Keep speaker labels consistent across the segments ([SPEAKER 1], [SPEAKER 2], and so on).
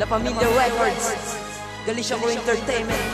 [SPEAKER 1] La Familia Records, Galicia Crew Entertainment.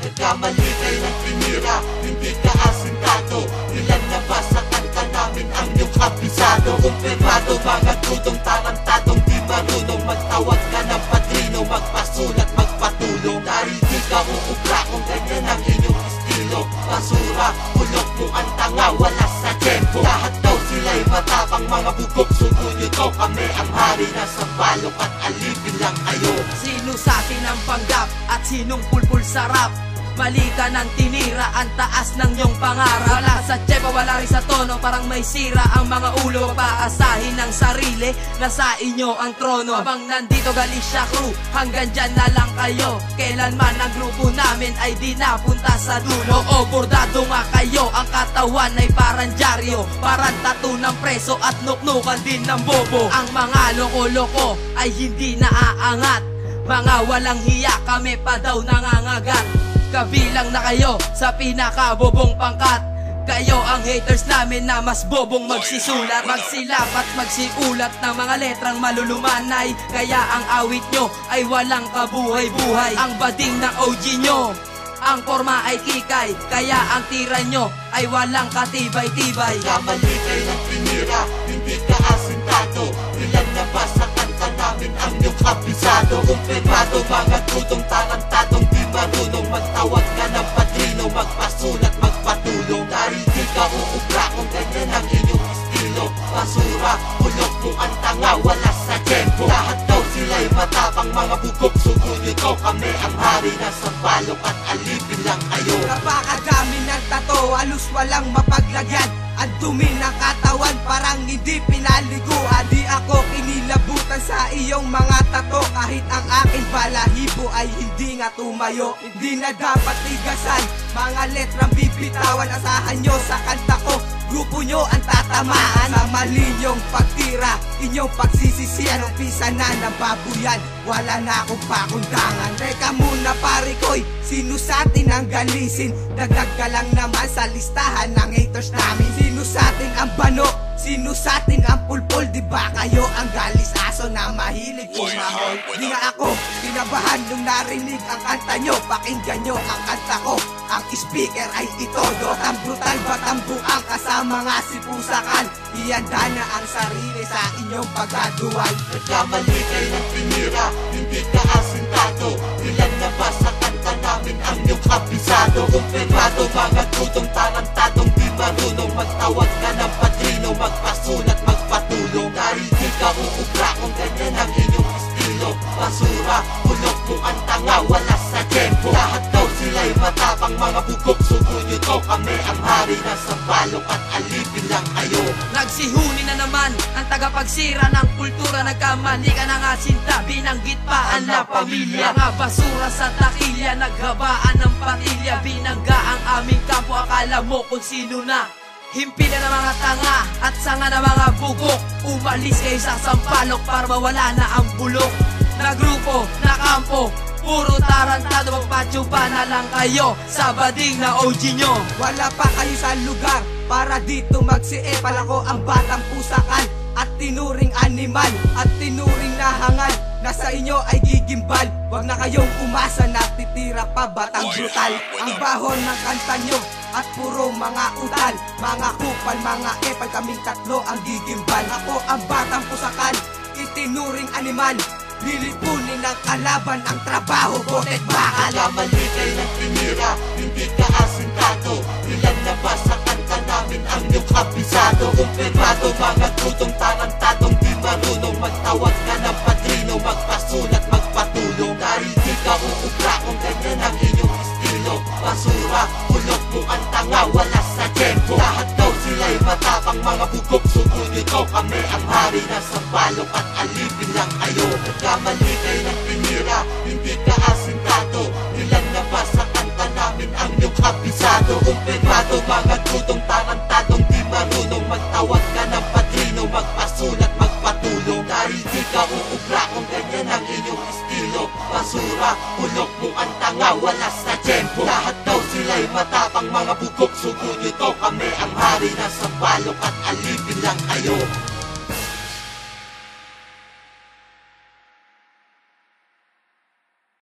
[SPEAKER 2] Nagkamali kayo ng tinira, hindi ka asintado. Ilan na ba sa kanta namin ang iyong kabisado? Kumpirmado, mga tutong tarantadong di marunong. Magtawag ka ng padrino, magpasulat, magpatulong. Dahil di ka uubra kung ganyan ang inyong estilo. Basura, ulok mo ang tanga, wala sa tempo. Lahat daw sila'y matapang, mga bugok. Sugo nyo daw kami ang hari na sa balok at alipin lang kayo.
[SPEAKER 1] Sino sa atin ang panggap at sinong pulpul sarap? Mali ka ng tinira, ang taas ng iyong pangarap. Wala sa tsepa, wala rin sa tono, parang may sira ang mga ulo. Paasahin ng sarili, nasa inyo ang trono. Habang nandito Galicia Crew, hanggang dyan na lang kayo. Kailanman ang grupo namin ay di napunta sa dulo. O bordado nga kayo, ang katawan ay parang dyaryo, parang tattoo ng preso at nuknukan din ng bobo. Ang mga loko-loko ay hindi naaangat, mga walang hiya, kami pa daw nangangagat. Kabilang na kayo sa pinakabobong pangkat. Kayo ang haters namin na mas bobong magsisulat, magsilap at magsiulat ng mga letrang malulumanay. Kaya ang awit nyo ay walang kabuhay-buhay. Ang bading ng OG nyo, ang forma ay kikay, kaya ang tira nyo ay walang katibay-tibay.
[SPEAKER 2] Kamali kayo ng tinira, hindi ka asintado. Ilan na ba sa kanta namin ang iyong kabisado? Kumpirmado, mga tutong tarantadong di marunong. Magtawag ka ng padrino, magpasulat, magpatulong. Dahil di ka uubra kung ganyan ang inyong estilo. Basura, ulok mo ang tanga, wala sa tempo. Lahat daw sila'y matapang, mga bugok. Sugo nyo daw kami ang hari na sa balok at alipin lang kayo.
[SPEAKER 3] Napakadami ng tato, halos walang mapaglagyan. Ang dumi ng katawan, parang hindi pinaliguan. Di ako kinilabutan sa iyong mga tato. Kahit ang aking balahibo ay hindi nga tumayo. Hindi na dapat tigasan, mga letrang bibitawan. Asahan nyo sa kanta ko, grupo nyo ang tatamaan. Sa mali nyong pagtira, inyong pagsisisihan. Umpisa na ng babuyan, wala na akong pakundangan. Teka muna pare ko'y, sino sa atin ang galisin? Dagdag ka lang naman sa listahan ng haters namin. Sino sa atin ang bano? Sino sa atin ang pulpul? Di ba kayo ang galis aso na mahilig umahol? Di nga ako kinabahan nung narinig ang kanta nyo. Pakinggan nyo ang kanta ko, ang speaker ay itodo. Batang brutal, batang buang, kasama nga si Pusakan. Ihanda na ang sarili sa inyong pagkaduwal.
[SPEAKER 2] Nagkamali kayo ng tinira, hindi ka asintado. Ilan na ba sa kanta namin ang iyong kabisado? Kumpirmado, mga tutong tarantadong di marunong. Magtawag ka ng padrino, magpasulat, magpatulong. Dahil di ka uubra kung ganyan ang inyong estilo. Basura, ulok mo ang tanga, wala sa tempo. Lahat daw sila'y matapang, mga bugok. Sugo nyo daw kami ang hari na sa balok at alipin lang kayo.
[SPEAKER 1] Nagsihuni na naman ang tagapagsira ng kultura. Nagkamali ka na nga sinta, binanggit pa ang La Familia. Mga basura sa takilya, naghabaan ng patilya. Binangga ang aming kampo, akala mo kung sino na. Himpilan ng mga tanga at sanga ng mga bugok. Umalis kayo sa sampalok para mawala na ang bulok. Na grupo, na kampo, puro tarantado. Magpatsuba na lang kayo sa bading na OG nyo.
[SPEAKER 3] Wala pa kayo sa lugar para dito magsiepal. Ako ang batang Pusakan at tinuring animal at tinuring na hangal. Nasa inyo ay gigimbal, wag na kayong umasa na titira pa batang brutal. Ang bahon ng kanta nyo at puro mga utal, mga kupal, mga epal, kaming tatlo ang gigimbal. Ako ang batang Pusakan, itinuring animal, lilipunin ng kalaban ang trabaho, botet bakal.
[SPEAKER 2] Nagkamali kayo ng tinira, hindi ka asintado. Ilan na ba sa kanta namin ang iyong kabisado? Kumpirmado, mga tutong tarantadong di marunong. Magtawag ka ng padrino, magpasulat, magpatulong. Dahil di ka uubra kung ganyan ang inyong estilo. Basura, ulok mo ang tanga, wala sa tempo. Lahat daw sila'y matapang, mga bugok. Sugo nyo daw kami ang hari na sa balok at alipin lang kayo. Nagkamali kayo ng tinira, hindi ka asintado. Ilan na ba sa kanta namin ang iyong kabisado? Kumpirmado, mga tutong tarantadong di marunong. Magtawag ka ng padrino, magpasulat, magpatulong. Dahil di ka uubra kung ganyan ang inyong estilo. Basura, ulok mo ang tanga, wala sa tempo. Lahat daw sila'y matapang mga bugok, sugo nyo to. Kami ang hari na sa balok at alipin lang kayo.